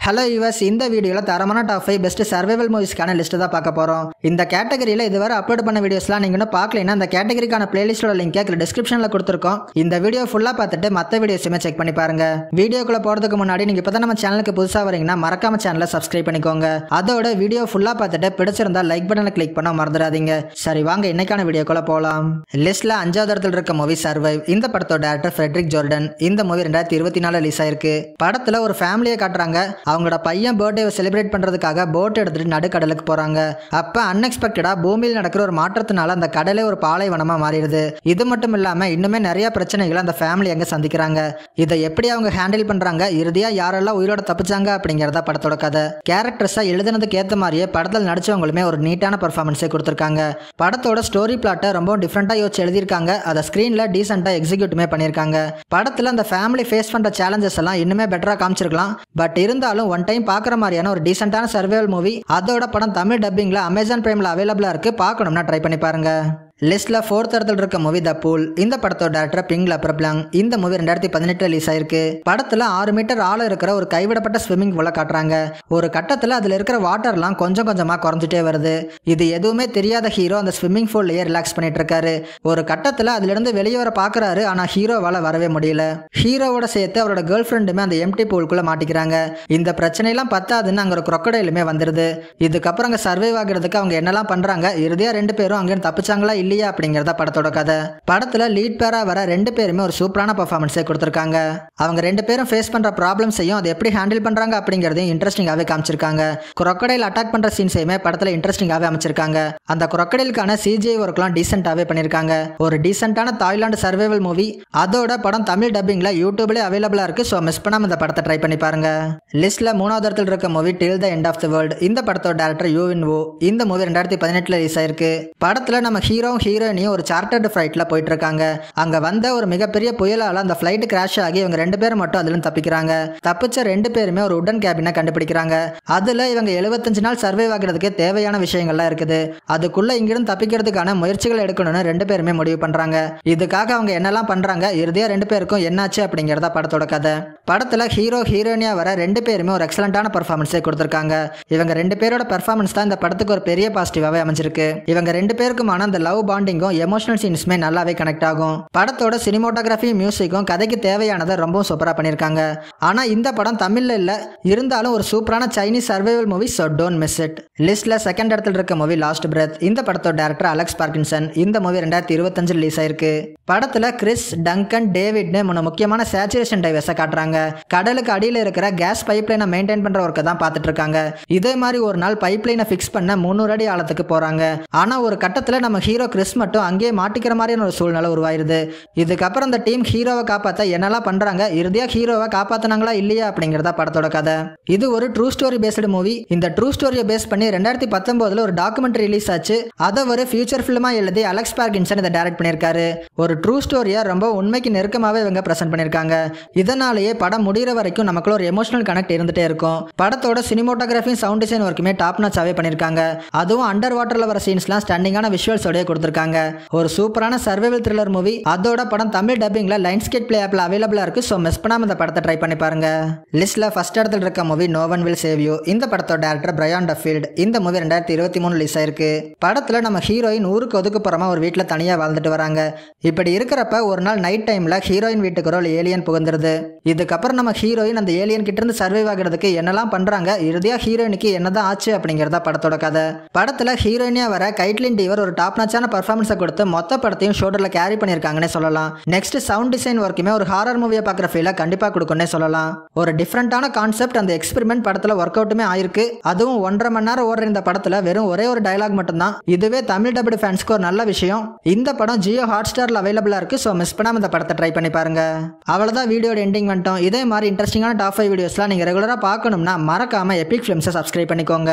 Hello viewers, இந்த வீடியோவில் தரமான டாப் 5 பெஸ்ட் சர்வைவல் மூவிஸ்க்கான லிஸ்ட் தான் பார்க்க போகிறோம். இந்த கேட்டகரியில் இதுவரை அப்லோட் பண்ண வீடியோஸ்லாம் நீங்கள் இன்னும் பார்க்கலைன்னா அந்த கேட்டகரிக்கான பிளேலிஸ்டோட லிங்க் கீழே டிஸ்கிரிப்ஷனில் கொடுத்துருக்கோம். இந்த வீடியோ ஃபுல்லாக பார்த்துட்டு மற்ற வீடியோஸுமே செக் பண்ணி பாருங்க. வீடியோக்குள்ளே போகிறதுக்கு முன்னாடி நீங்கள் இப்போ தான் நம்ம சேனலுக்கு புதுசாக வரீங்கன்னா மறக்காம சேனலை சப்ஸ்கிரைப் பண்ணிக்கோங்க. அதோட வீடியோ ஃபுல்லாக பார்த்துட்டு பிடிச்சிருந்தா லைக் பட்டனை கிளிக் பண்ண மறந்துடாதீங்க. சரி வாங்க இன்னைக்கான வீடியோக்குள்ளே போகலாம். லிஸ்ட்டில் 5வது இடத்துல இருக்க மூவி சர்வைவ். இந்த படத்தோட டேரக்டர் ஃப்ரெட்ரிக் ஜோர்டன். இந்த மூவி 2024 ரிலீஸ் ஆயிருக்கு. படத்தில் ஒரு ஃபேமிலியை காட்டுறாங்க. அவங்களோட பையன் பர்த்டேவை செலிப்ரேட் பண்றதுக்காக போட் எடுத்துட்டு நடுக்கடலுக்கு போறாங்க. அப்ப அன்எக்ஸ்பெக்டடா பூமியில் நடக்கிற ஒரு மாற்றத்தினால அந்த கடலே ஒரு பாலைவனமா மாறிடுது. இது மட்டும் இல்லாம இன்னுமே நிறைய பிரச்சனைகளை அந்த ஃபேமிலி அங்க சந்திக்கிறாங்க. இதை எப்படி அவங்க ஹேண்டில் பண்றாங்க, இறுதியா யாரெல்லாம் உயிரோட தப்பிச்சாங்க அப்படிங்கறத படத்தோட கதை. கேரக்டர்ஸா எழுதுனதுக்கு ஏத்த மாதிரியே படத்தில் நடிச்சவங்களுமே ஒரு நீட்டான பெர்ஃபார்மன்ஸை கொடுத்திருக்காங்க. படத்தோட ஸ்டோரி பிளாட்டை ரொம்ப டிஃப்ரெண்டா யோசிச்சு எழுதியிருக்காங்க. அதை ஸ்கிரீன்ல டீசெண்டா எக்ஸிக்யூட்டுமே பண்ணிருக்காங்க. படத்துல அந்த ஃபேமிலி ஃபேஸ் பண்ற சேலஞ்சஸ் எல்லாம் இன்னுமே பெட்டரா காமிச்சிருக்கலாம். பட் இருந்தாலும் ஒன் டைம் பார்க்குற மாதிரியான ஒரு டீசென்டான சர்வைவல் மூவி. அதோட படம் தமிழ் டப்பிங்ல அமேசான் பிரைம்ல அவைலபிளா இருக்கு. பார்க்கணும்னா ட்ரை பண்ணி பாருங்க. லிஸ்ட்ல 4th இடத்துல இருக்க மூவி த பூல். இந்த படத்தோட டேரக்டர் பிங் லெப்ரபிளாங். இந்த மூவி 2018 ரிலீஸ் ஆயிருக்கு. படத்துல 6 மீட்டர் ஆழம் இருக்கிற ஒரு கைவிடப்பட்ட ஸ்விம்மிங் பூலை காட்டுறாங்க. ஒரு கட்டத்துல அதுல இருக்கிற வாட்டர்லாம் கொஞ்சம் கொஞ்சமா குறைஞ்சிட்டே வருது. இது எதுவுமே தெரியாத ஹீரோ அந்த ஸ்விம்மிங் பூல்லையே ரிலாக்ஸ் பண்ணிட்டு இருக்காரு. ஒரு கட்டத்துல அதுல இருந்து வெளியே வர பாக்குறாரு. ஆனா ஹீரோவால வரவே முடியல. ஹீரோவோட சேர்த்து அவரோட கேர்ள் ஃப்ரெண்டுமே அந்த எம்டி பூலுக்குள்ள மாட்டிக்கிறாங்க. இந்த பிரச்சனையெல்லாம் பத்தாதுன்னு அங்க ஒரு crocodileமே வந்துருது. இதுக்கப்புறம் அங்க சர்வைவ் ஆகிறதுக்கு அவங்க என்னெல்லாம் பண்றாங்க, இறுதியா 2 பேரும் அங்க தப்பிச்சாங்களா இல்லையா அப்படிங்கறத படத்தோட கதை. படத்துல லீட் பேரா வர 2 பேருமே ஒரு சூப்பரான பெர்ஃபார்மன்ஸை கொடுத்திருக்காங்க. அவங்க 2 பேரும் ஃபேஸ் பண்ற ப்ராப்ளம்ஸையும் அதை எப்படி ஹேண்டில் பண்றாங்க அப்படிங்கறதையும் இன்ட்ரெஸ்டிங்காவே காமிச்சிருக்காங்க. crocodile அட்டாக் பண்ற சீன்ஸையுமே படத்துல இன்ட்ரெஸ்டிங்காவே அமைச்சிருக்காங்க. அந்த crocodileக்கான CGI ஒர்க்லாம் டீசென்ட்டாவே பண்ணிருக்காங்க. ஒரு டீசென்ட்டான தாய்லாந்து சர்வைவல் மூவி. அதோட படம் தமிழ் டப்பிங்ல யூடியூப்ல அவைலபிளா இருக்கு. சோ மிஸ் பண்ணாம இந்த படத்தை ட்ரை பண்ணி பாருங்க. லிஸ்ட்ல 3வது இடத்துல இருக்க movie till the end of the world. இந்த படத்தோட டேரக்டர் யூ வின் வோ. இந்த மூவி 2018 ரிலீஸ் ஆயிருக்கு. படத்துல நம்ம ஹீரோயினியும் ஒரு சார்ட்டர்டு ஃபிளைட்ல போயிட்டு இருக்காங்க. அங்க வந்த ஒரு மிகப்பெரிய புயலால அந்த ஃபிளைட் கிராஷ் ஆகி இவங்க 2 பேரும் மட்டும் அதுல தப்பிக்கிறாங்க. தப்பிச்ச 2 பேருமே ஒரு உடன் கேபினை கண்டுபிடிக்கிறாங்க. அதுல இவங்க 75 நாள் சர்வைவ் ஆகிறதுக்கு தேவையான விஷயங்கள்லாம் இருக்குது. அதுக்குள்ள இங்கிருந்து தப்பிக்கிறதுக்கான முயற்சிகள் எடுக்கணும்னு 2 பேருமே முடிவு பண்றாங்க. இதுக்காக அவங்க என்னெல்லாம் பண்றாங்க, இறுதியா 2 பேருக்கும் என்னாச்சு அப்படிங்கறத படத்தோட கதை. படத்துல ஹீரோ ஹீரோயினியா வர 2 பேருமே ஒரு எக்ஸலண்டான பெர்ஃபார்மன்ஸை கொடுத்திருக்காங்க. இவங்க 2 பேரோட பெர்ஃபார்மன்ஸ் தான் இந்த படத்துக்கு ஒரு பெரிய பாசிட்டிவாவே அமைஞ்சிருக்கு. இவங்க 2 பேருக்குமான அந்த லவ் பாண்டிங்கும் எமோஷனல் சீன்ஸ்மே நல்லாவே கனெக்ட் ஆகும். படத்தோட சினிமோட்டோகிராஃபி மியூசிக்கும் கதைக்கு தேவையானதை ரொம்ப சூப்பரா பண்ணிருக்காங்க. ஆனா இந்த படம் தமிழ்ல இல்ல, இருந்தாலும் ஒரு சூப்பரான Chinese survival movie. So don't miss it. லிஸ்ட்ல 2nd இடத்துல இருக்க மூவி லாஸ்ட் பிரெத். இந்த படத்தோட டைரக்டர் அலெக்ஸ் பார்க்கின்சன். இந்த மூவி 2025 ரிலீஸ் ஆயிருக்கு. படத்துல கிறிஸ், டங்கன், டேவிட்னு 3 முக்கியமான சேச்சுரேஷன் டைவர்ஸை காட்டுறாங்க. கடலுக்கு அடியில் இருக்கிற கேஸ் பைப்லைனை மெயின்டைன் பண்ற ஒர்க்கை தான் பார்த்துட்டு இருக்காங்க. இதே மாதிரி ஒரு நாள் பைப்லைனை ஃபிக்ஸ் பண்ண 300 அடி ஆழத்துக்கு போறாங்க. ஆனா ஒரு கட்டத்துல நம்ம ஹீரோ கிறிஸ் மட்டும் அங்கேயே மாட்டிக்கிற மாதிரியான ஒரு சூழ்நிலை உருவாயிருது. இதுக்கப்புறம் இந்த டீம் ஹீரோவை காப்பாற்ற என்னெல்லாம் பண்றாங்க, இறுதியா ஹீரோவை காப்பாத்தினாங்களா இல்லையா அப்படிங்கறத படத்தோட கதை. இது ஒரு ட்ரூ ஸ்டோரி பேஸ்டு மூவி. இந்த ட்ரூ ஸ்டோரியை பேஸ் பண்ணி 2019 ஒரு டாக்குமெண்ட்ரி ரிலீஸ் ஆச்சு. அதை ஒரு ஃபியூச்சர் ஃபிலிமா எழுதி அலெக்ஸ் பார்க்கின்சன் இதை டைரக்ட் பண்ணியிருக்காரு. ஒரு ட்ரூ ஸ்டோரியா ரொம்ப உண்மைக்கு நெருக்கமாவே இவங்க பிரசன்ட் பண்ணிருக்காங்க. இதனாலேயே படம் முடிகிற வரைக்கும் நமக்குள்ள ஒரு எமோஷனல் கனெக்ட் இருந்துட்டே இருக்கும். படத்தோட சினிமோட்டோகிராஃபி, சவுண்ட் டிசைன் ஒர்க்குமே டாப் நாச்சாவே பண்ணிருக்காங்க. அதுவும் அண்டர் வாட்டர்ல வர சீன்ஸ்லாம் ஸ்டாண்டிங்கான விஷுவல்ஸோட கொடுத்திருக்காங்க. ஒரு சூப்பரான சர்வைவல் த்ரில்லர் மூவி. அதோட படம் தமிழ் டப்பிங்ல லைன்ஸ்கேட் பிளே ஆப்ல அவைலபிளா இருக்கு. சோ மிஸ் பண்ணாம இந்த படத்தை ட்ரை பண்ணி பாருங்க. லிஸ்ட்ல 1st இடத்துல இருக்க movie no one will save you. இந்த படத்தோட டைரக்டர் பிரையான் டஃபீல்ட். இந்த மூவி 2023 ரிலீஸ் ஆயிருக்கு. படத்துல நம்ம ஹீரோயின் ஊருக்கு ஒதுக்குப்புறமா ஒரு வீட்டுல தனியா வாழ்ந்துட்டு வராங்க. இப்படி இருக்கிறப்ப ஒரு நாள் நைட் டைம்ல ஹீரோயின் வீட்டுக்கு ஒரு ஏலியன் புகுந்துருது. இதுக்கப்புறம் நம்ம ஹீரோயின் அந்த ஏலியன் கிட்ட இருந்து சர்வைவ் ஆகிறதுக்கு என்னெல்லாம் பண்றாங்க, இறுதியா ஹீரோயினுக்கு என்னதான் ஆச்சு அப்படிங்கறத படத்தோட கதை. படத்துல ஹீரோயினியா வர கைட்லின் டீவர் ஒரு டாப் நாச்சான பெர்ஃபார்மன்ஸை கொடுத்து மொத்த படத்தையும் ஷோல்டர்ல கேரி பண்ணிருக்காங்கன்னு சொல்லலாம். நெக்ஸ்ட் சவுண்ட் டிசைன் ஒர்க்குமே ஒரு ஹாரர் மூவியை பார்க்குற ஃபீலை கண்டிப்பா கொடுக்கும்னே சொல்லலாம். ஒரு டிஃப்ரெண்டான கான்செப்ட், அந்த எக்ஸ்பெரிமெண்ட் படத்துல ஒர்க் அவுட்டுமே ஆயிருக்கு. அதுவும் 1.5 மணி நேரம் ஓடுற இந்த படத்துல வெறும் ஒரே ஒரு டயலாக் மட்டும்தான். இதுவே தமிழ் டப்டு ஃபேன்ஸ்க்கு ஒரு நல்ல விஷயம். இந்த படம் ஜியோ ஹாட்ஸ்டார்ல அவைலபிளா இருக்கு. சோ மிஸ் பண்ணாம இந்த படத்தை ட்ரை பண்ணி பாருங்க. அவ்வளவுதான் வீடியோட எண்டிங் வந்துட்டோம். இதே மாதிரி இன்ட்ரெஸ்டிங்கான டாப் 5 வீடியோஸ்லாம் நீங்க ரெகுலரா பார்க்கணும்னா மறக்காம எபிக் ஃபிலிம்ஸை சப்ஸ்கிரைப் பண்ணிக்கோங்க.